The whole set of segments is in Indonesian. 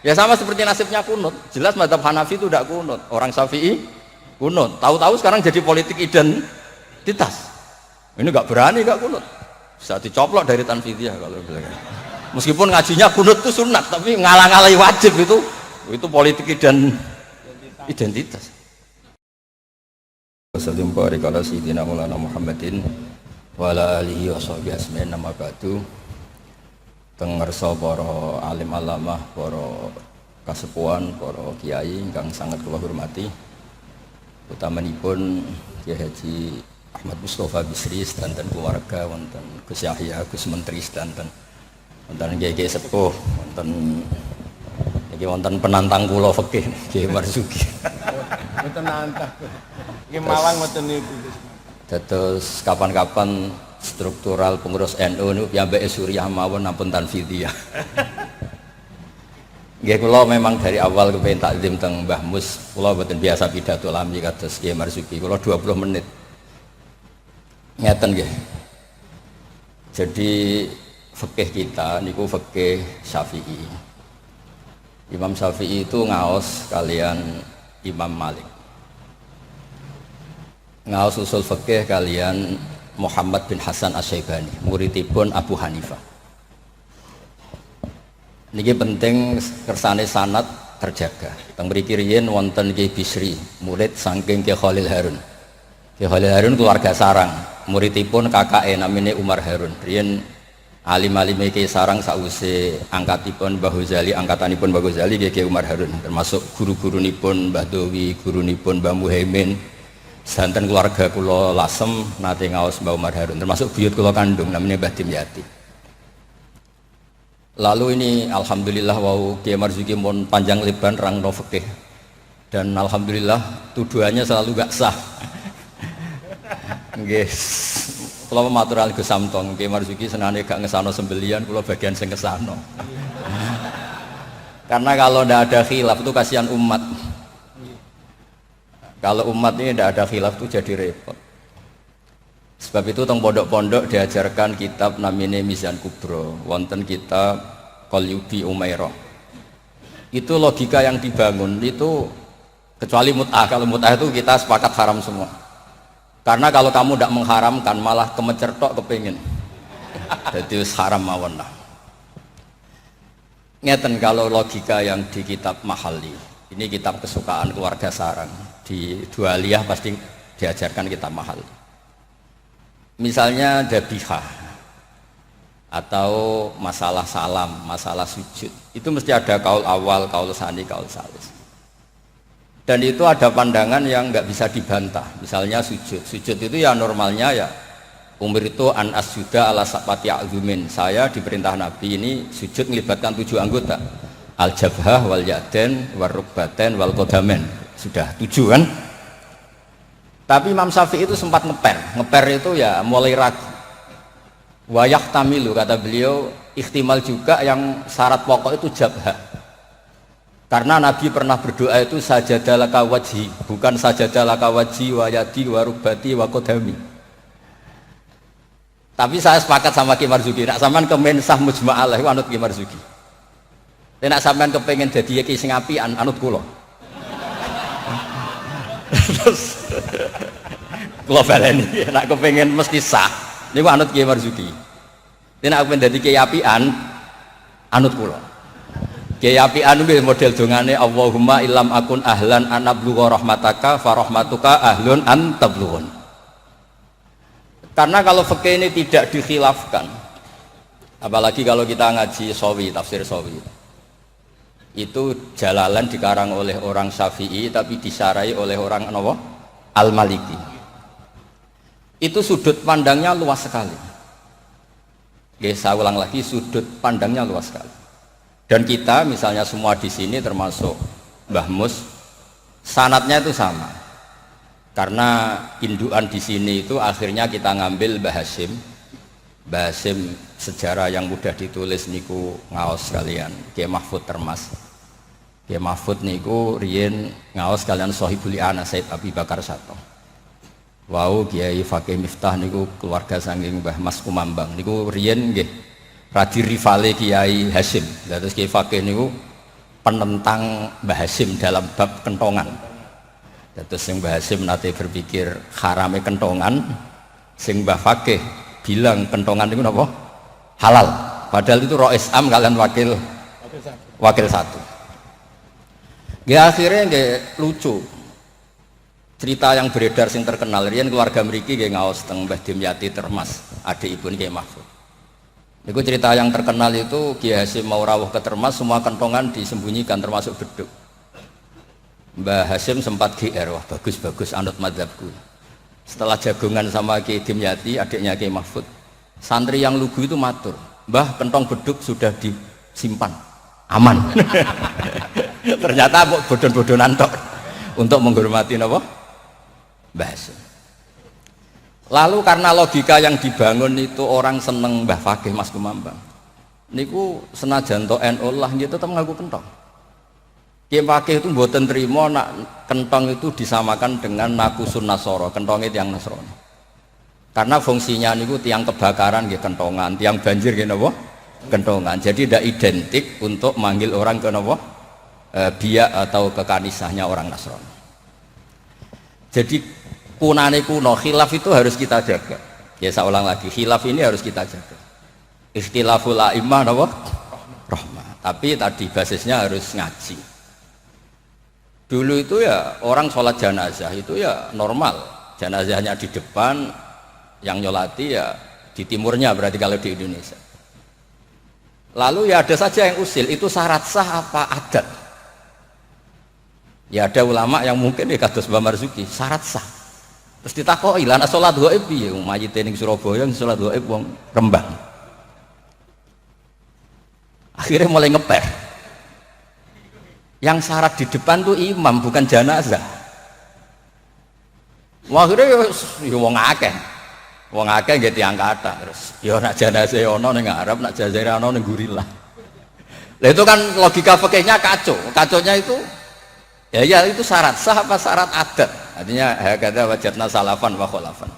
Ya sama seperti nasibnya kunut. Jelas mazhab Hanafi itu tidak kunut. Orang Syafi'i kunut. Tahu-tahu sekarang jadi politik identitas. Ini nggak berani nggak kunut. Bisa dicoplok dari tanfidiyah kalau bilang. Meskipun ngajinya kunut itu sunat, tapi ngalah-ngalahi wajib itu politik identitas. Wassalamualaikum warahmatullahi wabarakatuh. Muhammadin wa ala alihi wa sahbihi asma'in nama ba'du. Pengersa para alim alamah, para kasepuhan, para kiai ingkang sangat kula hormati, utamanipun Kyai Haji Ahmad Mustofa Bisri sedanten keluarga, wonten Gus Yahya, Gus Menteri sedanten, wonten Kyai sepuh, wonten penantang kula fikih Kyai Marzuki. Mboten nantang. Iki Malang mboten niku. Dados kapan-kapan struktural pengurus NU niku piyambake Suriah mawon ampun tanfidiyah. Nggih kula memang dari awal kepengin takzim teng Mbah Mus, kula mboten biasa pidato lami kados Kyai Marzuki. Kula 20 menit. Ngeten nggih. Jadi fikih kita niku fikih Syafi'i. Imam Syafi'i itu ngaos kalian Imam Malik. Ngaos usul fikih kalian Muhammad bin Hasan Asy-Syaibani, muridipun Abu Hanifah. Niki penting kersane sanad terjaga. Teng mriki riyen wonten Ki Bisri, murid saking Ki Khalil Harun. Ki Khalil Harun keluarga sarang, muridipun kakake namine Umar Harun. Riyen alim-alime Ki sarang sause angkatipun Mbah Ghazali, angkatanipun Mbah Ghazali Ki Umar Harun, termasuk guru-gurunipun Mbah Dowi, gurunipun Mbah Muhaimin. Santen keluarga kula lasem nate ngaos Mbah Umar Harun, termasuk buyut kula kandung namanya Mbah Dimyati. Lalu ini alhamdulillah wau Kyai Marzuki mon panjang lebar rangno fikih. Dan alhamdulillah tuduhannya selalu gak sah. Nggih. Kula matur alih Gus Samtong, Kyai Marzuki senane gak ngesano sembelian, kula bagian sing ngesano. Karena kalau ndak ada khilaf itu kasihan umat. Kalau umat ini tidak ada khilaf itu jadi repot. Sebab itu teng pondok-pondok diajarkan kitab namine Mizan Kubro, wonten kitab Qalyubi Umairah. Itu logika yang dibangun itu kecuali mut'ah. Kalau mut'ah itu kita sepakat haram semua. Karena kalau kamu tidak mengharamkan malah kemecertok kepingin. Jadi haram mawon lah. Ngeten kalau logika yang di kitab Mahali. Ini kitab kesukaan keluarga sarang. Di Dualiyah pasti diajarkan kitab mahal. Misalnya dabihah atau masalah salam, masalah sujud, itu mesti ada kaul awal, kaul sani, kaul salis. Dan itu ada pandangan yang nggak bisa dibantah. Misalnya sujud itu ya normalnya ya umur itu an asjuda ala sapati azumin. Saya diperintah Nabi ini sujud melibatkan 7 anggota, al jabhah wal yaden wal rukbaten wal kodamen. Sudah 7 kan. Tapi Imam Syafi'i itu sempat ngeper itu ya mulai ragu. Wayah tamilu kata beliau, ikhtimal juga yang syarat pokok itu jabhah. Karena Nabi pernah berdoa itu sajadalaka wajhi, bukan sajadalaka wajhi wa yadi wa rukbati wa kodami. Tapi saya sepakat sama Kyai Marzuki, nak sampean kemen sah mujma'alah itu anut Kyai Marzuki. Nak sampean kepengen jadi Kyai sing apian anut kula. Terus kula baleni nek kepengin mesti sah niku anut Kyai Marzuki. Nek aku dadi Kyai apian anut kula. Kyai apian kuwi model dongane Allahumma illam akun ahlan an ablugha rahmataka fa rahmatuka ahlun an tablughun. Karena kalau fikih ini tidak dikhilafkan, apalagi kalau kita ngaji Sawi, tafsir Sawi. Itu Jalalan dikarang oleh orang Syafi'i tapi disarai oleh orang apa? Al-Maliki. Itu sudut pandangnya luas sekali. Oke, saya ulang lagi, sudut pandangnya luas sekali. Dan kita misalnya semua di sini termasuk Mbah Mus, sanadnya itu sama. Karena indukan di sini itu akhirnya kita ngambil Mbah Hasyim. Mbah Hasyim sejarah yang mudah ditulis niku ngaos kalian Kyai Mahfud Termas. Kyai Mahfud niku riyen ngaos kalian Shahibul I'anah Said Abi Bakar Sato. Wau Kyai Fakih Miftah niku keluarga saking Mbah Mas Kumambang niku riyen nggih radi rivale Kyai Hasyim. Terus Kyai Fakih niku penentang Mbah Hasim dalam bab kentongan. Terus yang Mbah Hasim nanti berpikir haramnya kentongan, sing Mbah Fakih bilang kentongan itu apa? Halal. Padahal itu Rois Am kalian wakil satu. Akhirnya lucu. Cerita yang beredar sing terkenal riyen keluarga mriki nggih ngaos teng Mbah Dimyati Termas, adikipun Kiai Mahfud. Itu cerita yang terkenal itu Kiai Hasim mau rawuh ke Termas, semua kentongan disembunyikan termasuk beduk. Mbah Hasim sempat GR, wah bagus-bagus anut madzhabku. Setelah jagungan sama Kiai Dimyati, adiknya Kiai Mahfud, santri yang lugu itu matur, Mbah kentong beduk sudah disimpan, aman. Ternyata bodon-bodonan tok untuk menghormati apa? Mbah Hasim. Lalu karena logika yang dibangun itu orang seneng Mbah Fakih Mas Kumambang. Niku senajan to NU lah gitu tetep ngaku kentong. Kiai Fakih itu mboten trimo nak kentong itu disamakan dengan nakusun Nasoro, kentongnya tiang Nasrani. Karena fungsinya niku tiang kebakaran nggih kentongan, tiang banjir nggih napa? Kentongan. Jadi tidak identik untuk manggil orang ke napa? Biak atau kekanisahnya orang Nasrani. Jadi kunane kuno, khilaf itu harus kita jaga. Ya saya ulang lagi, khilaf ini harus kita jaga. Ikhtilaful a'immah napa? Rahmah. Tapi tadi basisnya harus ngaji. Dulu itu ya orang sholat jenazah itu ya normal. Jenazahnya di depan, yang nyolati ya di timurnya berarti kalau di Indonesia. Lalu ya ada saja yang usil, itu syarat sah apa adat? Ya ada ulama yang mungkin ya kados Mbah Marzuki, syarat sah. Terus ditakoki lan salat gaib piye wong mayite ning Surabaya salat gaib wong Rembang. Akhirnya mulai ngeper. Yang syarat di depan tuh imam bukan jenazah. Wah akhirnya ya wong akeh. Wong akeh nggih tiyang kathah terus. Ya nak jenazah ono ning Arab, nak jenazah ono ning Gurilah. Lah itu kan logika fikihnya kacau. Kacaunya itu ya itu syarat sah apa syarat adat? Artinya hakadha wajadna salafan wa khalafan.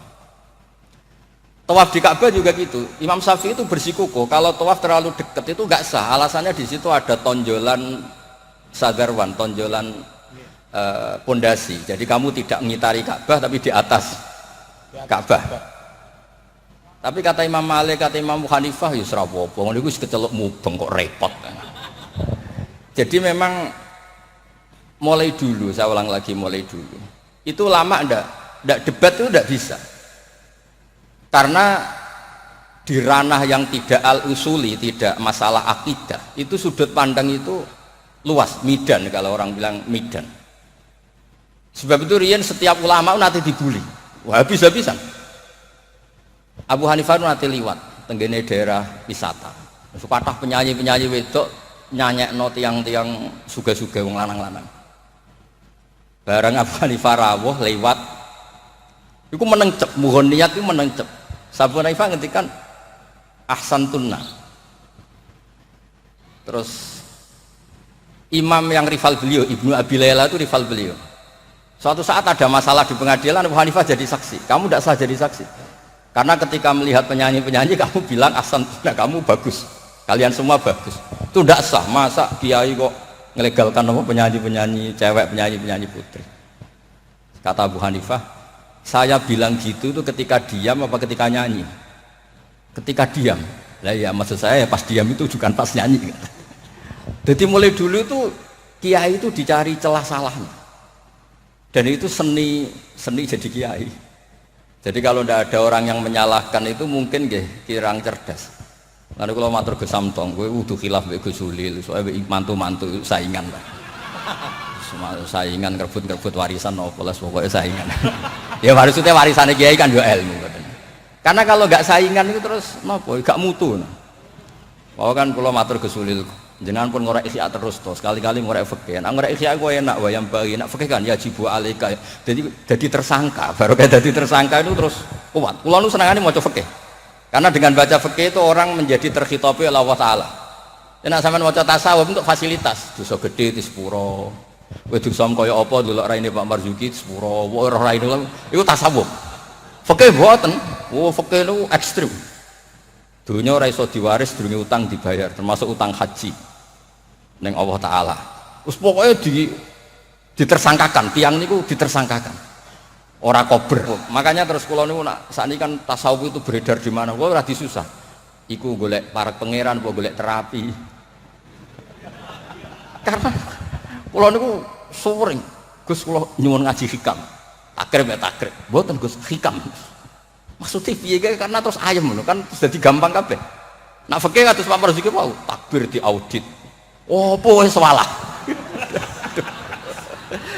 Tawaf di Ka'bah juga gitu. Imam Syafi'i itu bersikukuh kalau tawaf terlalu dekat itu enggak sah. Alasannya di situ ada tonjolan sagarwan, tonjolan pondasi. Jadi kamu tidak mengitari Ka'bah tapi di atas Ka'bah. Tapi kata Imam Malik, kata Imam Hanifah ya ora apa-apa. Ngono iku wis keceluk mubeng kok repot. Jadi memang mulai dulu, saya ulang lagi mulai dulu. Itu lama enggak debat itu enggak bisa. Karena di ranah yang tidak al-usuli, tidak masalah akidah, itu sudut pandang itu luas, midan kalau orang bilang midan. Sebab itu riyen setiap ulama nanti dibully. Wah habis-habisan. Abu Hanifah nanti liwat tenggene daerah wisata. Sepatah penyanyi-penyanyi wedok nyanyekno tiang-tiang suga-suga wong lanang-lanang. Barang Abu Hanifah rawuh lewat iku menengcep, mohon niat itu menengcep. Abu Hanifah ngendikan ahsan tunna. Terus imam yang rival beliau, Ibnu Abi Layla itu rival beliau. Suatu saat ada masalah di pengadilan, Abu Hanifah jadi saksi. Kamu tidak sah jadi saksi. Karena ketika melihat penyanyi-penyanyi kamu bilang ahsan tunna, kamu bagus. Kalian semua bagus. Itu tidak sah. Masa kiai kok ngelegalkan apa penyanyi-penyanyi cewek, penyanyi-penyanyi putri. Kata Abu Hanifah, saya bilang gitu itu ketika diam apa ketika nyanyi? Ketika diam. Lah ya maksud saya ya pas diam itu bukan pas nyanyi. Jadi mulai dulu itu kiai itu dicari celah salahnya. Dan itu seni jadi kiai. Jadi kalau tidak ada orang yang menyalahkan itu mungkin nggih kirang cerdas. Lalu kalau matur Gus Samtong, gue udah khilaf mbek Gus Sulil, soalnya mantu-mantu saingan lah. Saingan kerebut warisan opo lah pokoknya saingan. Ya maksudnya warisannya kiai kan yo ilmu katanya. Karena kalau nggak saingan itu terus nopo gak mutu. Oh kan kalau matur Gus Sulil, jenengan pun ngorek isya terus toh, sekali-kali ngorek fikih. Nah ngorek isya gue enak wayang bagi, nak fikih kan ya jibu alika. Jadi tersangka, baru kayak jadi tersangka itu terus kuat. Kulo nu senengane maca fikih. Karena dengan baca fikih itu orang menjadi terkhitopi oleh Allah Ta'ala. Nek sampean maca tasawuf untuk fasilitas, dosa gede di sepuro. Kowe dosa kaya apa delok raine Pak Marzuki sepuro, ora raine iku tasawuf. Fikih mboten. Oh, fikih niku ekstrem. Dunya ora iso diwaris durunge utang dibayar, termasuk utang haji ning Allah Ta'ala. Terus pokoknya ditersangkakan, tiang niku ditersangkakan. Ora kober. Makanya terus kula niku nak sakniki kan tasawuf itu beredar di mana? Kula ora disusah. Iku golek para pangeran apa golek terapi. Karena kula niku sering Gus kula nyuwun ngaji hikam. Takrib ya takrib. Mboten Gus hikam. Maksudnya piye karena terus ayem ngono kan dadi gampang kabeh. Nak fikih kados Pak Marzuki mau takbir diaudit. Opo wis salah.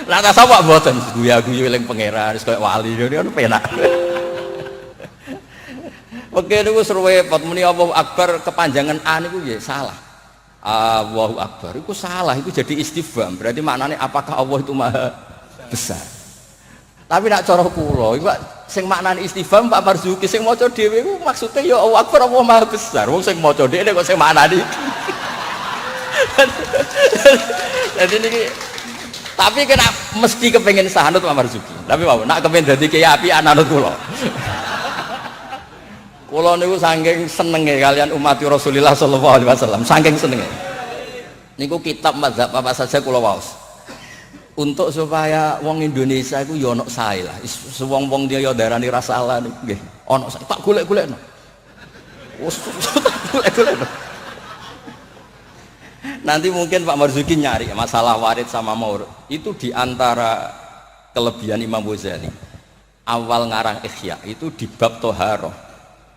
Lah tasawuf mboten guya-guyu eling pangeran wis koyo wali ngono penak. Oke niku seruwe pot muni Allahu Akbar kepanjangan A niku nggih salah. Allahu Akbar iku salah, iku jadi istifham. Berarti maknanya apakah Allah itu maha besar. Tapi nak cara kula iku sing maknane istifham Pak Marzuki sing maca dhewe iku maksude ya Allahu Akbar Allah maha besar. Wong sing maca dhewe kok sing maknane iki. Jadi niki tapi kena mesti kepengen sahanut Pak Marzuki. Tapi mau nak kepengen dadi kiai api anut kula. Kula niku saking senenge kalian umat Rasulullah sallallahu alaihi wasallam, saking senenge. Niku kitab mazhab apa saja kula waos. Untuk supaya wong Indonesia iku ya ono sae lah. Wong-wong dia ya darani rasalah niku nggih. Ono sae tak golek-golekno. Wes golek-golekno. Nanti mungkin Pak Marzuki nyari masalah warid sama maurud itu diantara kelebihan Imam Ghazali. Awal ngarang Ihya itu di bab Toharoh,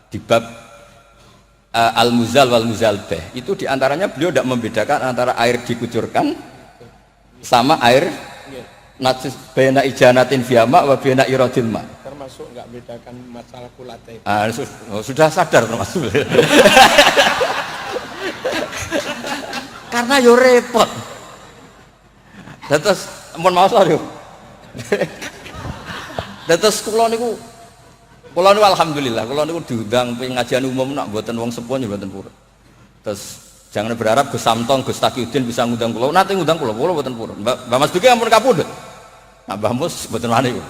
di bab Al-Muzal wal Muzalbeh itu diantaranya beliau tidak membedakan antara air dikucurkan sama air najis bena ijanatin fiyama wa bena iradil ma. Termasuk nggak bedakan masalah kulate. Sudah sadar termasuk. Karena yo repot. Terus mohon maaf yo. Terus kula niku alhamdulillah kula niku diundang pengajian umum nak mboten wong sepuh ya mboten purun. Terus jangan berharap Gus Samtong, Gus Taqiyuddin bisa ngundang kula. Nate ngundang kula mboten purun. Mbak Mas Duki ampun kapundhut. Nah Mbah Mus mboten wani kula.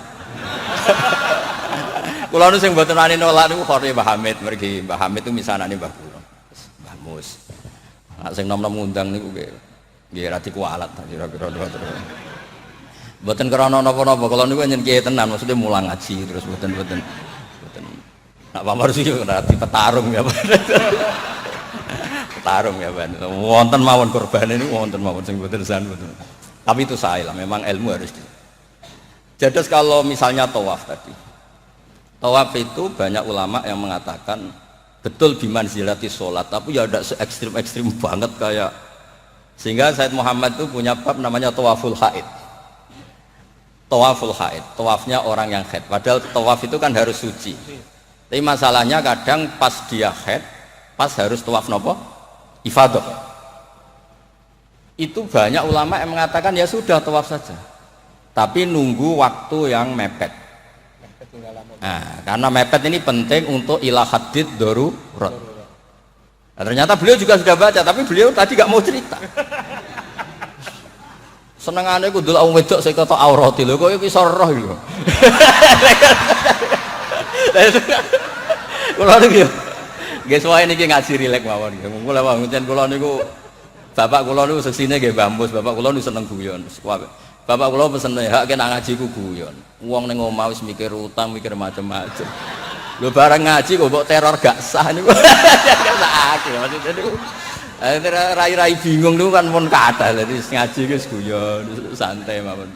Kula nu sing mboten wani nolak niku Khori Mbah Hamid mergi. Mbah Hamid itu misanane Mbah kula. Mbah Mus. Nah, sing nom-nom ngundang niku nggih ra dikualat kira-kira terus. Mboten krana napa-napa, kula niku nyen kiye tenan, maksudnya mulang ngaji terus mboten. Nak Pak Marzuki ora dipetarung ya, Pak. Petarung ya, Pak. Wonten mawon korbane niku wonten mawon sing mboten san mboten. Tapi itu sae lah, memang ilmu harus gitu. Jadi kalau misalnya tawaf tadi. Tawaf itu banyak ulama yang mengatakan betul bimanzilati sholat, tapi ya tidak se-ekstrim banget kayak sehingga Said Muhammad itu punya bab namanya tawaful haid. Tawaful haid, tawafnya orang yang haid. Padahal tawaf itu kan harus suci. Tapi masalahnya kadang pas dia haid, pas harus tawaf nopo? Ifadah. Itu banyak ulama yang mengatakan ya sudah tawaf saja. Tapi nunggu waktu yang mepet. Nah, karena mepet ini penting untuk ilah hadid darurat. Nah, ternyata beliau juga sudah baca, tapi beliau tadi gak mau cerita. Senengane ku ndelok wong wedok sing kata aurati lho, kok iso roh lho. Kula niku nggih suwae niki ngaji rileks mawon nggih. Kula pancen kula niku bapak kula niku seksine nggih Mbah Mus, bapak kula niku seneng guyon. Bapak kula pesen hak kena ngaji ku guyon. Wong ning omah wis mikir utang, mikir macam-macam. Lho bareng ngaji kok mbok teror gak sah niku. Sakake maksudnya niku. Rai-rai bingung niku kan mun kathah. Dadi ngaji wis guyon, santai mawon.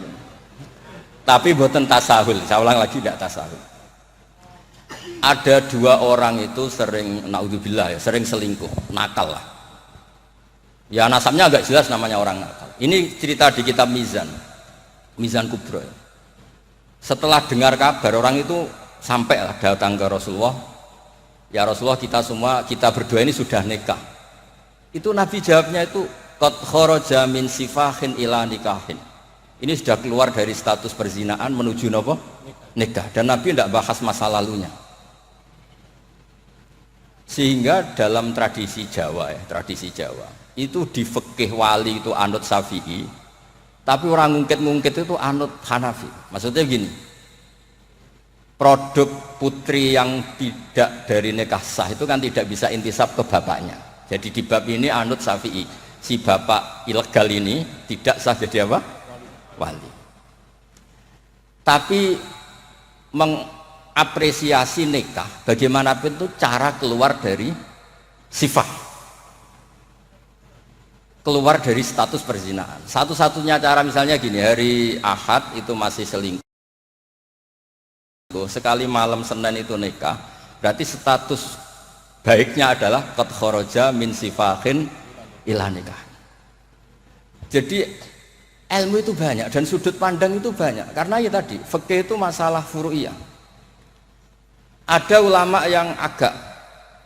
Tapi mboten tasahul. Saya ulang lagi tidak tasahul. Ada dua orang itu sering naudzubillah ya, sering selingkuh, nakal lah. Ya nasabnya agak jelas namanya orang nakal. Ini cerita di kitab Mizan Kubro. Setelah dengar kabar orang itu sampailah datang ke Rasulullah. Ya Rasulullah kita berdua ini sudah nikah. Itu Nabi jawabnya itu qad kharaja min sifahin ila nikahin. Ini sudah keluar dari status perzinaan menuju apa? Nikah. Dan Nabi tidak bahas masa lalunya. Sehingga dalam tradisi Jawa itu di fikih wali itu anut Syafi'i. Tapi orang ngungkit itu anut Hanafi. Maksudnya gini, produk putri yang tidak dari nikah sah itu kan tidak bisa intisab ke bapaknya. Jadi di bab ini anut Syafi'i. si bapak ilegal ini tidak sah jadi apa? Wali. Tapi mengapresiasi nikah bagaimanapun itu cara keluar dari sifat, keluar dari status perzinahan. Satu-satunya cara misalnya gini, hari Ahad itu masih selingkuh, sekali malam Senin itu nikah, berarti status baiknya adalah qad kharaja min sifahin ila nikah. Jadi ilmu itu banyak dan sudut pandang itu banyak, karena ya tadi fikih itu masalah furu'iyah. Ada ulama yang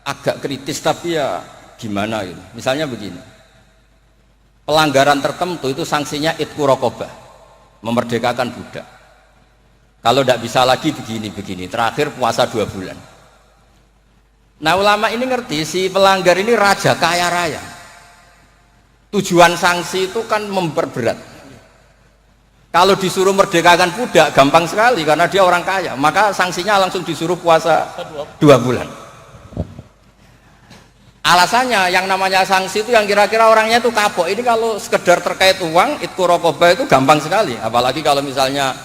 agak kritis, tapi ya gimana gitu. Misalnya begini, pelanggaran tertentu itu sanksinya itqu raqabah, memerdekakan budak. Kalau tidak bisa lagi begini, terakhir puasa 2 bulan. Nah ulama ini ngerti si pelanggar ini raja kaya raya, tujuan sanksi itu kan memperberat. Kalau disuruh merdekakan budak gampang sekali karena dia orang kaya, maka sanksinya langsung disuruh puasa 2 bulan. Alasannya yang namanya sanksi itu yang kira-kira orangnya itu kapok. Ini kalau sekedar terkait uang, itqu raqabah itu gampang sekali. Apalagi kalau misalnya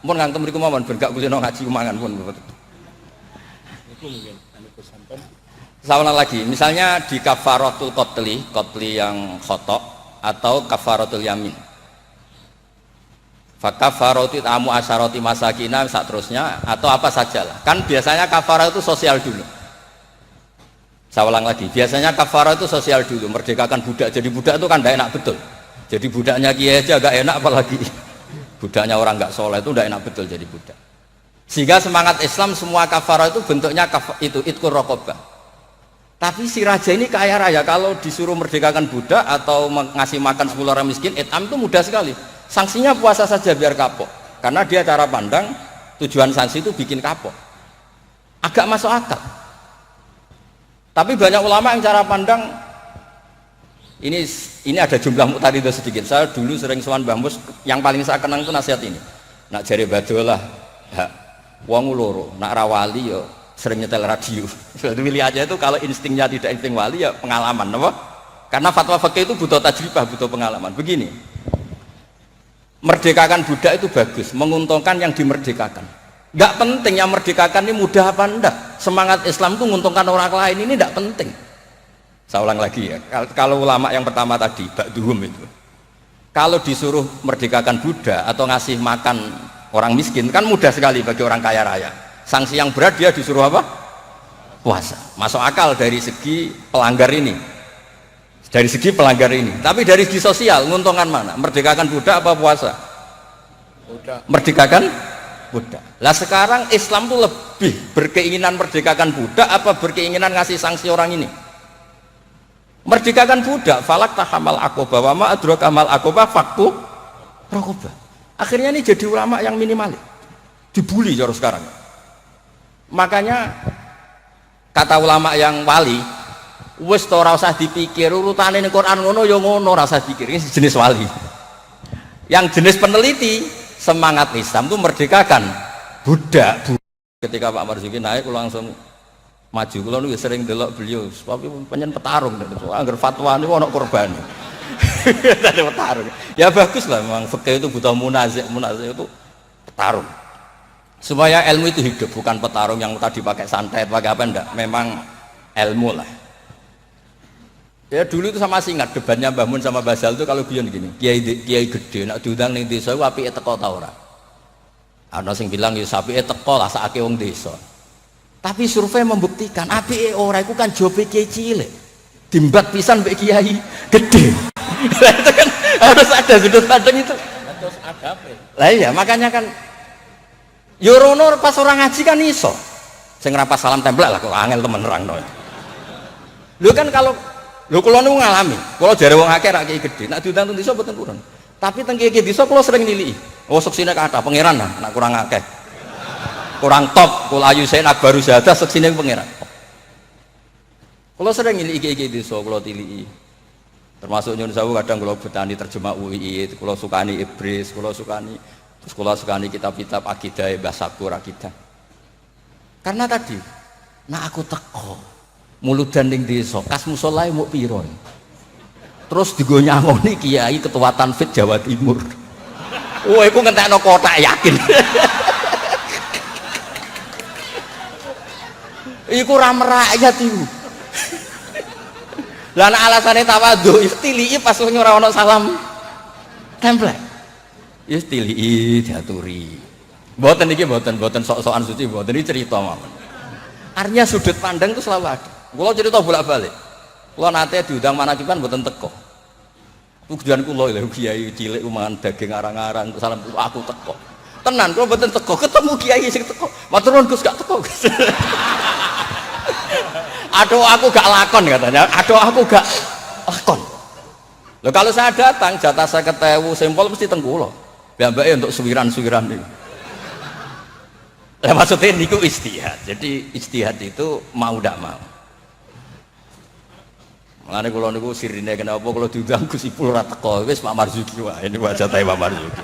mun ngantem mriku mawon ben gak kulino ngaji umangan pun. Niku mungkin Sawana lagi, misalnya di kafaratul qotli yang khotok atau kafaratul yamin. Fakafaratu tamu asyarati masakina seterusnya atau apa sajalah. Kan biasanya kafarah itu sosial dulu. Saya ulang lagi, biasanya kafarah itu sosial dulu, merdekakan budak. Jadi budak itu kan tidak enak betul. Jadi budaknya kiai aja agak enak, apalagi budaknya orang nggak soleh itu tidak enak betul jadi budak. Sehingga semangat Islam semua kafarah itu bentuknya itu itqu raqabah. Tapi si raja ini kaya raya, kalau disuruh merdekakan budak atau ngasih makan 10 orang miskin, etam itu mudah sekali. Sanksinya puasa saja biar kapok, karena dia cara pandang tujuan sanksi itu bikin kapok. Agak masuk akal. Tapi banyak ulama yang cara pandang ini ada jumlah muqtadidah sedikit. Saya dulu sering sowan Mbah Mus, yang paling saya kenang itu nasihat ini. Nak jare badolah, wong loro, nak rawali yo sering nyetel radio. Pilih aja itu kalau instingnya tidak insting wali ya pengalaman, apa? Karena fatwa fikih itu butuh tajribah, butuh pengalaman. Begini, merdekakan budak itu bagus, menguntungkan yang dimerdekakan. Nggak penting yang merdekakan ini mudah apa enggak. Semangat Islam itu menguntungkan orang lain ini tidak penting. Saya ulang lagi ya, kalau ulama yang pertama tadi, ba'duhum itu, kalau disuruh merdekakan budak atau ngasih makan orang miskin kan mudah sekali bagi orang kaya raya. Sanksi yang berat dia disuruh apa? Puasa. Masuk akal dari segi pelanggar ini. Dari segi pelanggar ini. Tapi dari segi sosial, menguntungkan mana? Merdekakan budak apa puasa? Budak. Merdekakan budak. Lah sekarang Islam tuh lebih berkeinginan merdekakan budak apa berkeinginan ngasih sanksi orang ini? Merdekakan budak, falak tahamal aqobah wa ma adraka mal aqobah fakku raqobah. Akhirnya ini jadi ulama yang minimalis. Dibully cara sekarang. Makanya kata ulama yang wali, wis to ora usah dipikir urutane ning Quran ngono ya ngono, ora usah dipikir. Ini jenis wali. Yang jenis peneliti, semangat Islam itu merdekakan budak. Ketika Pak Marzuki naik langsung maju, kalau nu sering delok beliau, tapi penyen petarung, angger fatwa niku ana korban. Tadi petarung. Ya bagus lah, memang fikih itu butuh munazih itu petarung. Supaya ilmu itu hidup, bukan petarung yang tadi pakai santet, pakai apa enggak, memang ilmu lah. Ya dulu itu sama ingat debatnya Mbah Mun sama Basal itu kalau guyon gini, kiai gede nak diundang ning desa apike teko ta ora. Ana sing bilang ya sapike teko lah sakake wong desa. Tapi survei membuktikan apike ora iku kan jobe kiai cilik. Dimbat pisan mbek kiai gede. Itu kan harus ada sudut pandang itu. Terus agape. Lah iya, makanya kan Yorono pas orang ngaji kan iso. Sing rapas salam templek lah kok angel temen nerangno. Lho kan kalau kula niku ngalami, kula jare wong akeh rak kiai gedhe, nek diundang teng desa mboten kurang. Tapi teng kiai desa kula sering niliki. Oh seksine kathah pangeran nah, nek kurang akeh. Kurang top, kula ayu sen akbaru zadah seksine pangeran. Kula sering niliki kiai desa kula tiliki. Termasuk nyun sewu kadang kula betani terjemah UI, kula sukani Ibris, kula sukani terus kula sukani kitab-kitab akidah Mbah Sakur akidah. Karena tadi, nah aku teko muludan ning desa, kas musolae muk pira. Terus digo nyangoni kiai ketua Tanfid Jawa Timur. Oh, iku ngentekno kotak yakin. Iku ra merakyat iku. Lah alasane tawadhu istilii pas ora ono salam template. Istilii diaturi. Mboten iki mboten sok-sokan suci mboten iki cerita mawon. Artinya sudut pandang itu selalu ada. Kula cerita bolak-balik. Kula nate diundang manakiban mboten teko. Tujuan kula lho kiai cilik mangan daging arang-arang salam aku teko. Tenan kula mboten teko, ketemu kiai sing teko. Matur nuwun Gus gak teko. Aduh aku gak lakon katanya. Aduh aku gak lakon. Loh kalau saya datang jatah 50.000 sampel mesti teng kula. Mbak-mbake untuk suwiran-suwiran niku. Lah maksudnya niku ijtihad. Jadi ijtihad itu mau ndak mau. Mulane kula niku sirine kenapa kula diundang Gus Ipul ora teko wis Pak Marzuki wae ini wajate Pak Marzuki.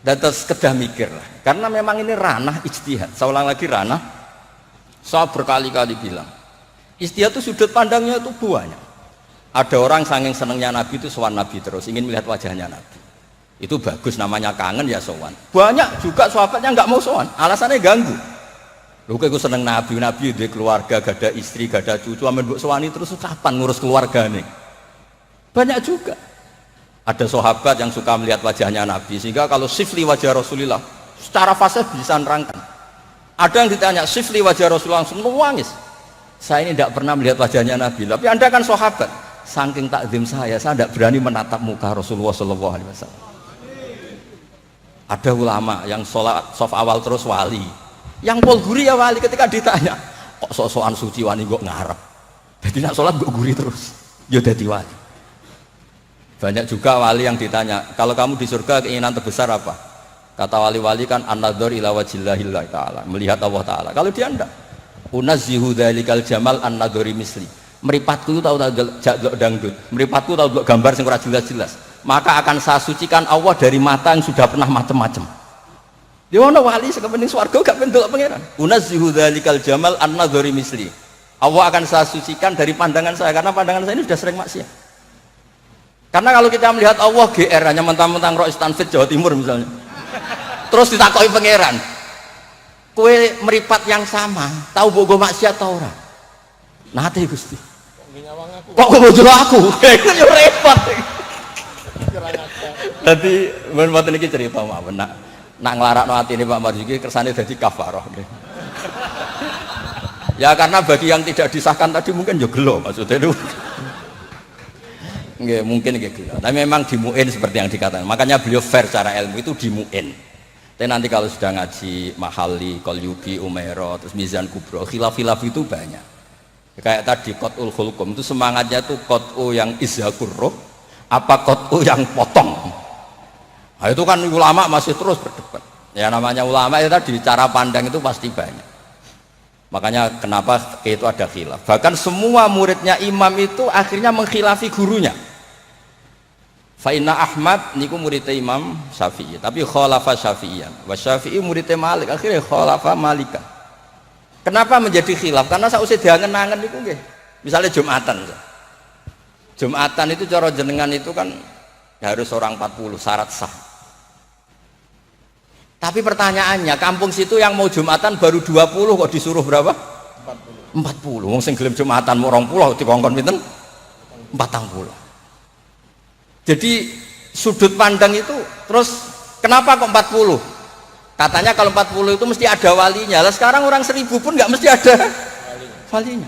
Dan terus kedah mikir lah. Karena memang ini ranah ijtihad. Saya ulang lagi ranah. Saya berkali-kali bilang ijtihad itu sudut pandangnya itu banyak. Ada orang saking senengnya Nabi itu sowan Nabi terus ingin melihat wajahnya Nabi. Itu bagus namanya kangen ya sowan. Banyak juga sahabatnya nggak mau sowan, alasannya ganggu. Lho kok seneng Nabi duwe keluarga, gak ada istri, gak ada cucu, amen mbok sowani terus kapan ngurus keluargane. Banyak juga. Ada sahabat yang suka melihat wajahnya Nabi sehingga kalau sifli wajah Rasulullah secara fasih bisa nerangkan. Ada yang ditanya sifli wajah Rasulullah langsung nangis. Saya ini tidak pernah melihat wajahnya Nabi, tapi Anda kan sahabat. Saking takzim saya tidak berani menatap muka Rasulullah SAW. Ada ulama yang sholat sof awal terus wali, yang pol guri ya wali ketika ditanya kok sok-sokan suci wani kok ngarep, jadi nak sholat kok guri terus, ya jadi wali. Banyak juga wali yang ditanya kalau kamu di surga keinginan terbesar apa? Kata wali-wali kan an-nadhar ila wajhillahillah ta'ala, melihat Allah Ta'ala. Kalau dia enggak, unazzihu dzalikal jamal an-nadhari misli, meripatku tahu dangdut, meripatku tahu gambar sing ora jelas-jelas, maka akan saya sucikan Allah dari mata yang sudah pernah macam-macam. Dia mana wali sekepening swarga gak pendelok pangeran. Unazzihu dzalikal jamal an-nadhari misli. Allah akan saya sucikan dari pandangan saya karena pandangan saya ini sudah sering maksiat. Karena kalau kita melihat Allah GR hanya mentang-mentang Rois Tanfid Jawa Timur misalnya. Terus ditakoki pangeran. Kowe meripat yang sama, tahu bogo maksiat ta ora? Nate Gusti. Kok bojo aku? Iku yo repot. Jadi mboten iki cerita mawon nak nglarakno atine Pak Marzuki kersane dadi kafarah nggih. Ya karena bagi yang tidak disahkan tadi mungkin yo gelo maksudnya itu. Nggih, mungkin nggih gelo. Tapi memang dimuin seperti yang dikatakan. Makanya beliau fair secara ilmu itu dimuin. Tapi nanti kalau sudah ngaji Mahali, Qalyubi, Umairah, terus Mizan Kubro, khilaf-khilaf itu banyak. Kayak tadi Qat'ul Khulqum itu semangatnya itu Qat'u yang izhakur roh apa Qat'u yang potong. Nah, itu kan ulama masih terus berdebat. Ya namanya ulama itu tadi cara pandang itu pasti banyak. Makanya kenapa itu ada khilaf. Bahkan semua muridnya imam itu akhirnya mengkhilafi gurunya. Fa inna Ahmad niku muridnya Imam Syafi'i, tapi khalafa Syafi'iyan. Wa Syafi'i muridnya Malik, akhirnya khalafa Malikan. Kenapa menjadi khilaf? Karena sausé diangen-angen niku nggih. Misalnya Jumatan. Jumatan itu cara jenengan itu kan harus orang 40 syarat sah. Tapi pertanyaannya, kampung situ yang mau Jumatan baru 20 kok disuruh berapa? 40. Wong sing gelem Jumatan mau 20 dikongkon pinten? 40. Jadi sudut pandang itu terus kenapa kok 40? Katanya kalau 40 itu mesti ada walinya. Lah sekarang orang 1000 pun nggak mesti ada walinya.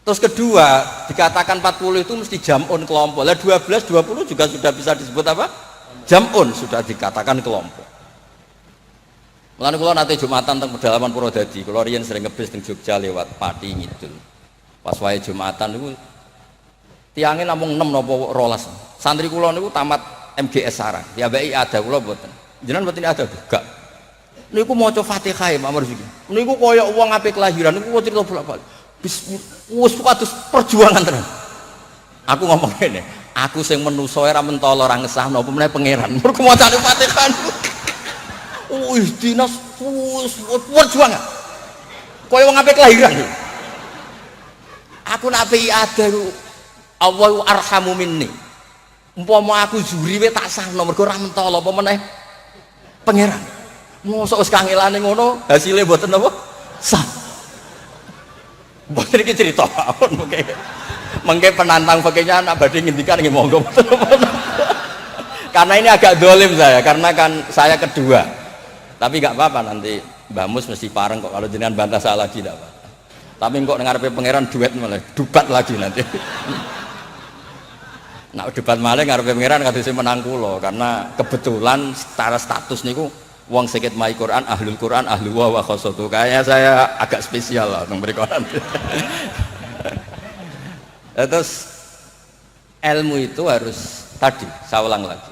Terus kedua, dikatakan 40 itu mesti jam'un kelompok. Lah 12, 20 juga sudah bisa disebut apa? Jam'un, sudah dikatakan kelompok. Mulane kula nate Jumatan teng pedalaman Purwodadi. Kula riyen sering ngebis teng Jogja lewat Pati Ngidul. Pas wae Jumatan niku tiangnya namung 6 napa 12. Santri kula niku tamat MGS Sarang. Ya baik ada kula mboten. Jenengan mboten ada juga. Niku maca Fatihah Pak Marzuki. Niku kaya wong ape kelahiran niku cerita bolak-balik. Wis kados perjuangan tenan. Aku ngomong ngene, aku sing menusa ora mentolo ora ngesahno apa meneh pangeran. Mergo macane Fatihah. Wis dinas perjuangan. Kaya wong ape kelahiran. Aku nak ape ada Allahu arhamu minni. Umpama aku zuri we tak sahno mergo ora mentolo apa meneh pangeran. Mosok wis kangelane ngono, hasilé mboten apa? Sah. Mboten iki cerita mawon mengke penantang fakihnya anak badhe ngendikan nggih monggo. Karena ini agak dolim saya, karena kan saya kedua. Tapi nggak apa-apa, nanti Mbak Mus mesti pareng kok kalau jenengan bantah saya lagi tidak apa. Tapi kok ngarepe pangeran duet malah dubat lagi nanti. Nah debat malah ngarepe pangeran kadose menang kula karena kebetulan secara status niku wong sakit mai Quran, ahlul Quran, ahlu wa khosotu. Kayaknya saya agak spesial lah untuk beri Quran. Terus ilmu itu harus tadi, saya ulang lagi.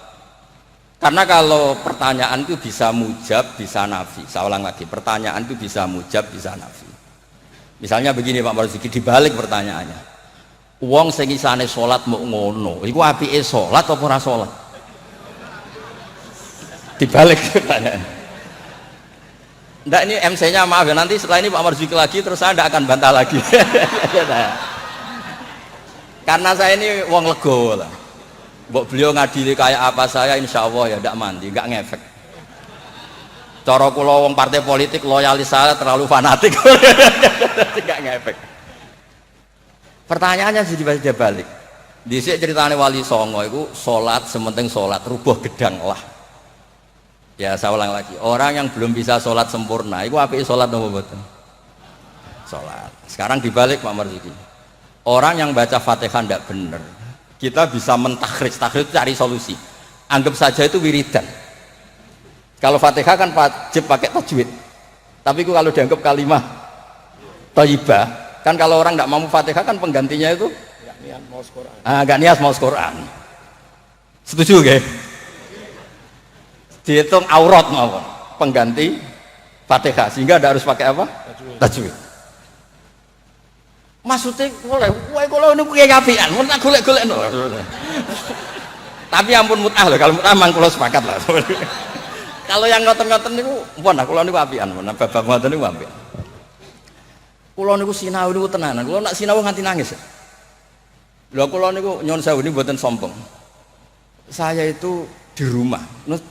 Karena kalau pertanyaan itu bisa mujab, bisa nafi. Saya ulang lagi, pertanyaan itu bisa mujab, bisa nafi. Misalnya begini Pak Marzuki, dibalik pertanyaannya. Wong sing isane salat mau ngono, iku apike salat apa ora salat? Dibalik pertanyaan. Nggak, ini MC-nya maaf ya, nanti setelah ini Pak Marzuki lagi terus saya tidak akan bantah lagi. Karena saya ini wong lego lah. Mbok beliau ngadili kayak apa saya insya Allah ya tidak mandi, nggak ngefek. Cara kula wong partai politik loyalis saya terlalu fanatik. Nggak ngefek. Pertanyaannya jadi balik. Dhisik ceritane Wali Songo itu sholat sementing sholat, rubuh gedang lah. Ya saya ulang lagi, orang yang belum bisa sholat sempurna itu apike sholat nopo mboten? Sholat. Sekarang dibalik Pak Marzuki, orang yang baca Fatihah tidak benar, kita bisa mentakhrij, cari solusi. Anggap saja itu wiridan. Kalau Fatihah kan wajib pakai tajwid, tapi kalau dianggap kalimah thayyibah, kan kalau orang tidak mampu Fatihah kan penggantinya itu nggak niat maos Quran. Nggak niat maos Quran. Setuju gak? Dihitung aurat mawon pengganti Fatihah sehingga ada harus pakai apa? Tajwid. Maksudnya boleh, wae kalau ini punya ngapian, mun tak golek-golekno. Tapi ampun mutah loh, kalau mutah mang kula sepakat lah. Kalau yang ngoten-ngoten niku pun nah kula niku apian, men bab ngoten niku apian. Kula niku sinau niku tenanan, kula nak sinau nganti nangis. Lha kula niku nyuwun sewu niku mboten sombong. Saya itu di rumah,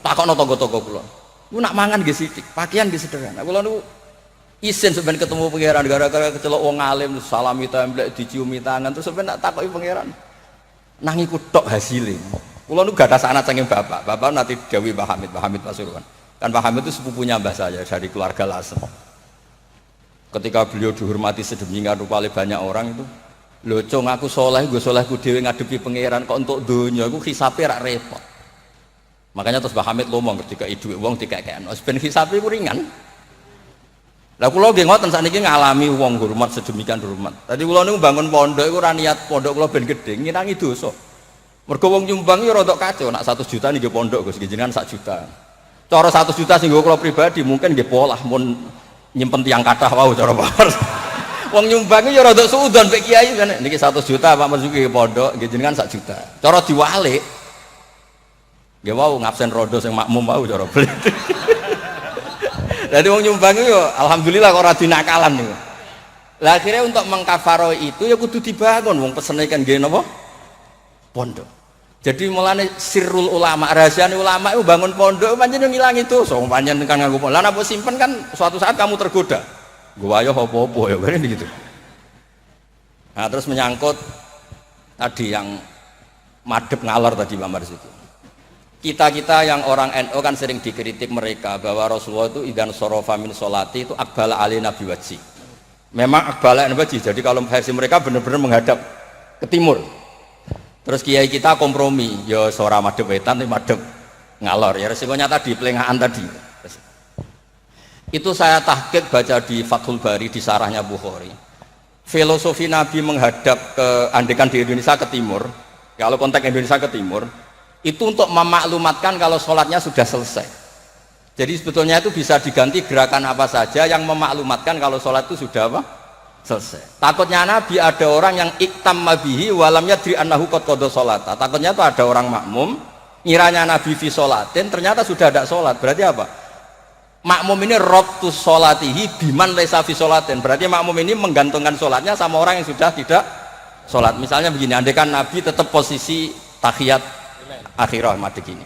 takokno tangga-tangga kula. Ku nak mangan nggih sithik, pakaian nggih sederhana. Kula niku isin sebenarnya ketemu pangeran gara-gara kecelok wong alim salami templek diciumi tangan terus sebenarnya tak takoki pangeran nang iku tok hasilnya. Kula niku gadah sanad saking bapak nanti dawuh Mbah Hamid Pasuruan. Kan Mbah Hamid itu sepupunya Mbah saya dari keluarga Lasem. Ketika beliau dihormati sedemikian rupa oleh banyak orang itu, lho cung aku soleh, gue solehku dhewe ngadepi pangeran kok untuk donya iku hisabe rak repot. Makanya terus Mbah Hamid ngomong ketika duit wong dikekekno ben hisabe ku ringan. Lah kula nggih ngoten sakniki ngalami wong hormat sedemikian hormat. Tadi kula niku bangun pondok iku ora niat pondok kula ben gedhe, ngirangi dosa. Mergo wong nyumbang ya rada kacau, nak 1 juta niki pondok Gus, jenengan 1 juta. Cara 1 juta sing kula pribadi mungkin nggih polah mun nyimpen tiang kathah wau cara Pak. Wong nyumbang ya rada suudon mek kiai kan niki 1 juta Pak Marzuki pondok nggih jenengan 1 juta. Cara diwalik nggih wau ngabsen rodo sing makmum wau cara beli. Jadi wong nyumbang itu alhamdulillah kok ora dinakalan niku. Lah akhirnya untuk mengkafaro itu ya kudu dibangun wong pesene kan nggih napa? Pondok. Jadi mulane sirrul ulama, rahasiane ulama itu bangun pondok pancen ngilangi dosa. Pancen kan nganggo pondok. Lah nek simpen kan suatu saat kamu tergoda. Gua ayo apa-apa ya bareng gitu. Nah, terus menyangkut tadi yang madhep ngalor tadi Pak Marzuki. Kita yang orang NU kan sering dikritik mereka bahwa Rasulullah itu idan sorofa min sholati itu akbala ali nabi wajhi. Memang akbala nabi wajhi, jadi kalau versi mereka benar-benar menghadap ke timur. Terus kiai kita kompromi, ya sora madhep wetan tapi madhep ngalor. Ya resikonya tadi pelengahan tadi. Itu saya tahqiq baca di Fathul Bari di sarahnya Bukhari. Filosofi Nabi menghadap ke andekan di Indonesia ke timur. Kalau konteks Indonesia ke timur itu untuk memaklumatkan kalau sholatnya sudah selesai. Jadi sebetulnya itu bisa diganti gerakan apa saja yang memaklumatkan kalau sholat itu sudah apa? Selesai. Takutnya Nabi ada orang yang iktam mabihi walam yadri annahu qad qada sholata. Takutnya itu ada orang makmum ngiranya Nabi fi sholatin ternyata sudah ada sholat. Berarti apa? Makmum ini rabtu sholatihi biman laisa fi sholatin. Berarti makmum ini menggantungkan sholatnya sama orang yang sudah tidak sholat. Misalnya begini, andai kan Nabi tetap posisi tahiyat akhirah mati gini,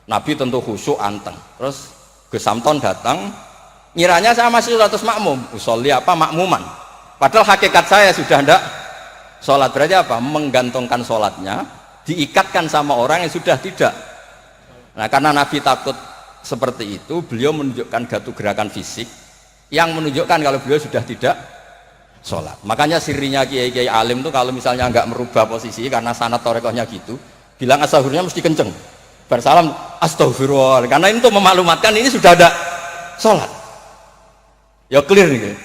Nabi tentu khusyuk anteng, terus Gus Samton datang, ngiranya saya masih sholat makmum, usolli apa makmuman, padahal hakikat saya sudah ndak sholat. Berarti apa? Menggantungkan sholatnya, diikatkan sama orang yang sudah tidak. Nah karena Nabi takut seperti itu, beliau menunjukkan satu gerakan fisik yang menunjukkan kalau beliau sudah tidak sholat. Makanya sirinya kiai-kiai alim tuh kalau misalnya nggak merubah posisi karena sanad torekohnya gitu, bilang astagfirullahnya mesti kenceng, bersalam astagfirullah, karena ini untuk memaklumatkan ini sudah ada sholat. Ya clear nih.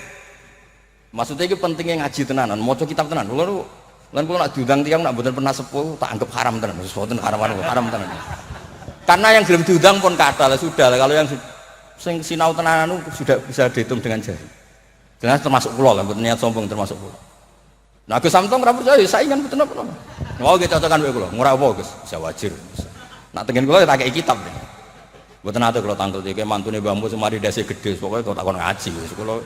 Maksudnya itu pentingnya ngaji tenanan, mau kitab tenan. Lalu nak diundang tiang nak bukan pernah sepuh, tak anggap haram tenan, sesuatu haram tenan. Karena yang belum diundang pun kata lah sudah. Kalau yang sinau tenanan sudah bisa dihitung dengan jari. Karena termasuk pulau lah, bukan niat sombong termasuk pulau. Nah Gus Samton nggak percaya, saya kan betul apa? Mau kita cocokkan pulau, murah apa Gus? Bisa wajar. Nak tengen pulau tak kayak kitab deh. Bukan ada kalau tangkel tiga mantune bambu semari dasi gede, pokoknya kalau takon ngaji. Kalau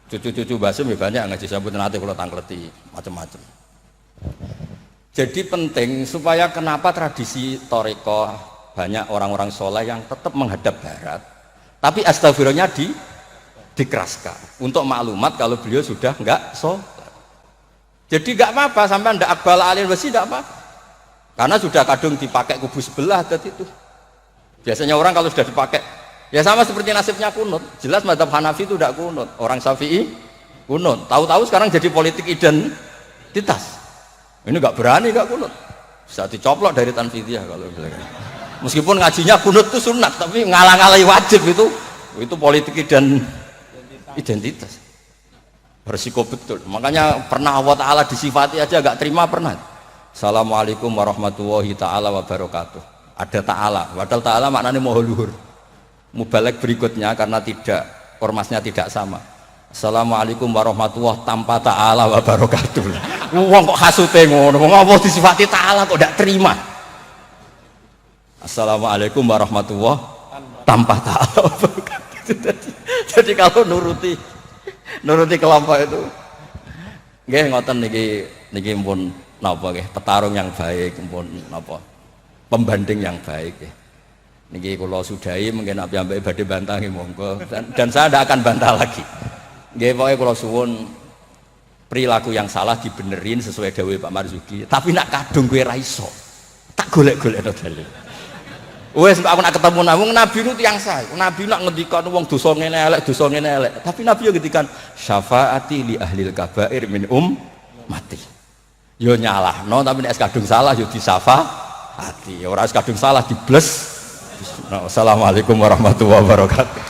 cucu-cucu basim ya banyak ngaji, saya bukan ada kalau tangkleti macam-macam. Jadi penting supaya kenapa tradisi toriko banyak orang-orang soleh yang tetap menghadap barat, tapi astagfirullahnya dikeraskan untuk maklumat kalau beliau sudah enggak sholat. Jadi enggak apa-apa sampai ndak akbal alil besi enggak apa-apa, karena sudah kadung dipakai kubu sebelah tadi itu. Biasanya orang kalau sudah dipakai ya sama seperti nasibnya kunut. Jelas mazhab Hanafi itu enggak kunut, orang Syafi'i kunut. Tahu-tahu sekarang jadi politik identitas. Ini enggak berani enggak kunut, bisa dicoplok dari tanfidiyah kalau bilang. Meskipun ngajinya kunut itu sunat, tapi ngalang-alai wajib itu politik identitas. Bersiko betul. Makanya pernah Allah Ta'ala disifati aja agak terima pernah. Assalamualaikum warahmatullahi ta'ala wabarakatuh. Ada ta'ala. Padahal ta'ala maknanya mau luhur. Mubalek berikutnya karena tidak ormasnya tidak sama. Assalamualaikum warahmatullahi tanpa ta'ala wabarakatuh. Wong kok hasute ngono. Wong apa disifati ta'ala kok tidak terima. Assalamualaikum warahmatullahi tanpa ta'ala wabarakatuh. Jadi kalau nuruti kelompok itu nggih ngoten niki pun napa nggih petarung yang baik, pun napa pembanding yang baik nggih. Niki kula sudahi mungkin ambek badhe bantah nggih monggo dan saya tidak akan bantah lagi. Nggih pokoke kula suwun perilaku yang salah dibenerin sesuai dawuh Pak Marzuki, tapi nak kadung kowe ra iso tak golek-golekno dalil. Wes aku nak ketemu Nabi itu yang sah. Nabi nak ngendikan wong dosa ngene elek, tapi Nabi yo ngendikan syafaati li ahlil kabair min mati. Yo nyalahno tapi nek kadung salah yo disafaati. Ora kadung salah dibles. Assalamualaikum warahmatullahi wabarakatuh.